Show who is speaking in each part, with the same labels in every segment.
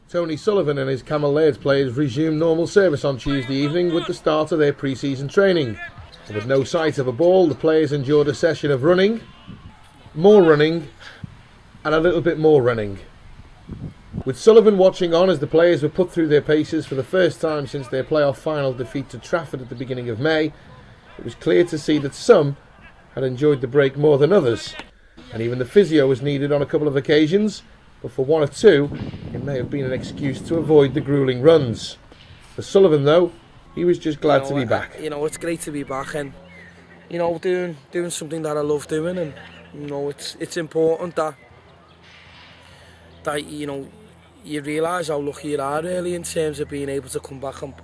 Speaker 1: Tony Sullivan and his Cammell LAird players resumed normal service on Tuesday evening with the start of their pre-season training. And with no sight of a ball, the players endured a session of running, more running, and a little bit more running. With Sullivan watching on as the players were put through their paces for the first time since their playoff final defeat to Trafford at the beginning of May, it was clear to see that some had enjoyed the break more than others, and even the physio was needed on a couple of occasions, but for one or two it may have been an excuse to avoid the gruelling runs. For Sullivan though, he was just glad to be back.
Speaker 2: It's great to be back and doing something that I love doing, and it's important that you realise how lucky you are really in terms of being able to come back and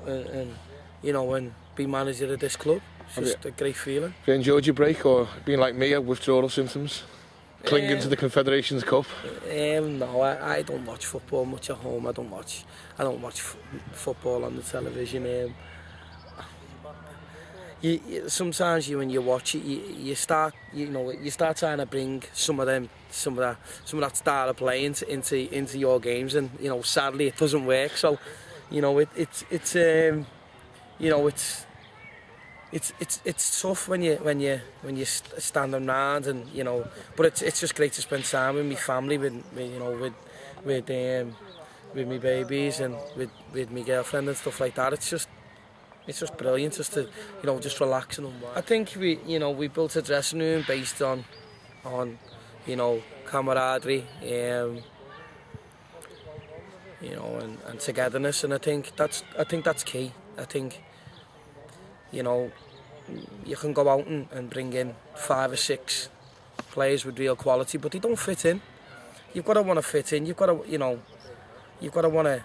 Speaker 2: be manager of this club. It's just a great feeling.
Speaker 1: Have you enjoyed your break, or being like me, have withdrawal symptoms? Clinging to the Confederations Cup?
Speaker 2: No, I don't watch football much at home. I don't watch football on the television. Sometimes when you watch it, you start trying to bring some of that style of play into your games, and sadly it doesn't work. So it's tough when you standing around, and but it's just great to spend time with my family, with my babies and with my girlfriend and stuff like that. It's just brilliant just to just relax and unwind. I think we built a dressing room based on camaraderie, and togetherness, and I think that's key. I think you can go out and bring in 5 or 6 players with real quality, but they don't fit in. You've got to want to fit in. You've got to want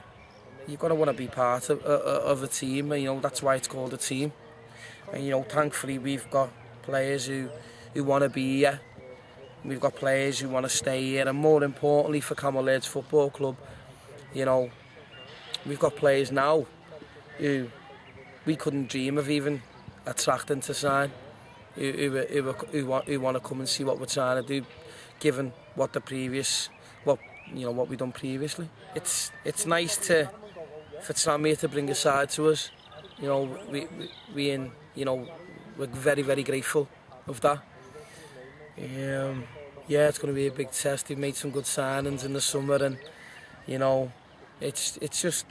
Speaker 2: to be part of a team. That's why it's called a team. And thankfully we've got players who want to be here. We've got players who want to stay here, and more importantly for Cammell LAird Football Club, we've got players now who we couldn't dream of even attracting to sign, who want to come and see what we're trying to do, given what we've done previously. It's nice for Tranmere to bring a side to us. We're very, very grateful of that. It's going to be a big test. We've made some good signings in the summer, and it's just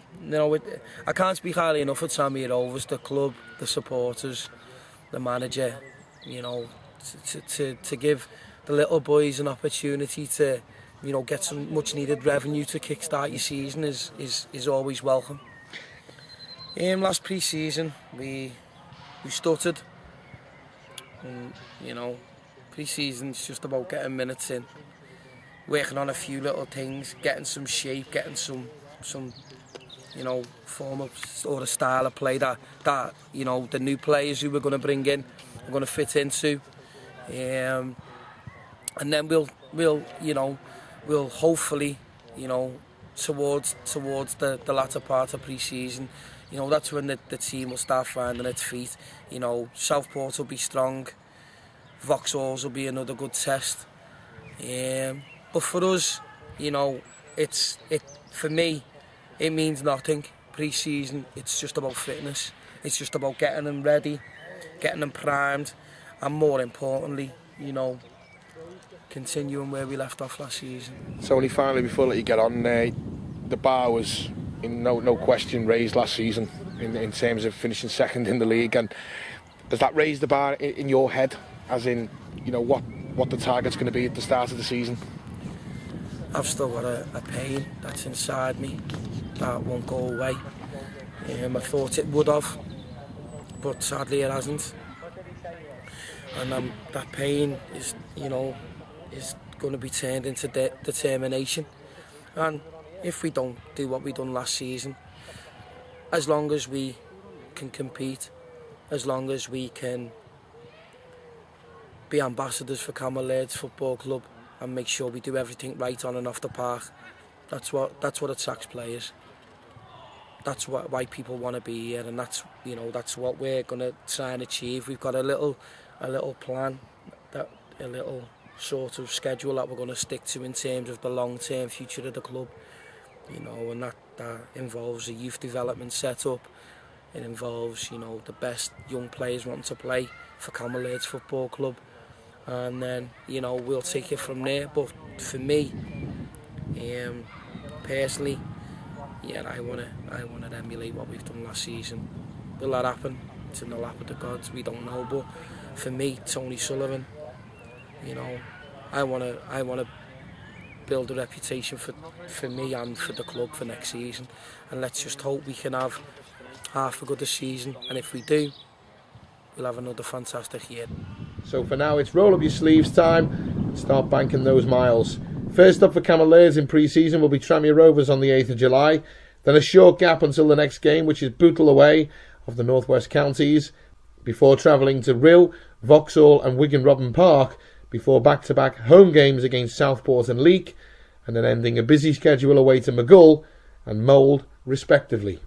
Speaker 2: I can't speak highly enough of Tranmere Rovers, the club, the supporters, the manager. To give the little boys an opportunity to get some much needed revenue to kickstart your season is always welcome. Last pre-season we stuttered, and pre-season's just about getting minutes in, working on a few little things, getting some shape, getting some form of or a style of play that the new players who we're going to bring in are going to fit into, and then we'll hopefully towards the latter part of pre-season, that's when the team will start finding its feet. Southport will be strong, Vauxhalls will be another good test, but for us, for me, it means nothing. Pre-season, it's just about fitness. It's just about getting them ready, getting them primed, and more importantly, continuing where we left off last season.
Speaker 1: So only finally, before I let you get on, the bar was in no question raised last season in terms of finishing second in the league, and does that raise the bar in your head, as in what the target's going to be at the start of the season?
Speaker 2: I've still got a pain that's inside me that won't go away. I thought it would have, but sadly it hasn't. And that pain is going to be turned into determination. And if we don't do what we done last season, as long as we can compete, as long as we can be ambassadors for Cammell LAird Football Club and make sure we do everything right on and off the park, that's what attracts players. That's why people want to be here, and that's what we're going to try and achieve. We've got a little plan, a little sort of schedule that we're going to stick to in terms of the long-term future of the club. you know, and that involves a youth development setup. It involves, you know, the best young players wanting to play for Cammell LAird Football Club, and then, you know, we'll take it from there. But for me, personally, yeah, I wanna emulate what we've done last season. Will that happen? It's in the lap of the gods. We don't know. But for me, Tony Sullivan, you know, I wanna build a reputation for me and for the club for next season. And let's just hope we can have half a good a season. And if we do, we'll have another fantastic year.
Speaker 1: So for now, it's roll up your sleeves time and start banking those miles. First up for Cammell LAird in pre-season will be Tranmere Rovers on the 8th of July. Then a short gap until the next game, which is Bootle away of the North West Counties, before travelling to Rhyl, Vauxhall and Wigan Robin Park, before back-to-back home games against Southport and Leek, and then ending a busy schedule away to Maghull and Mould, respectively.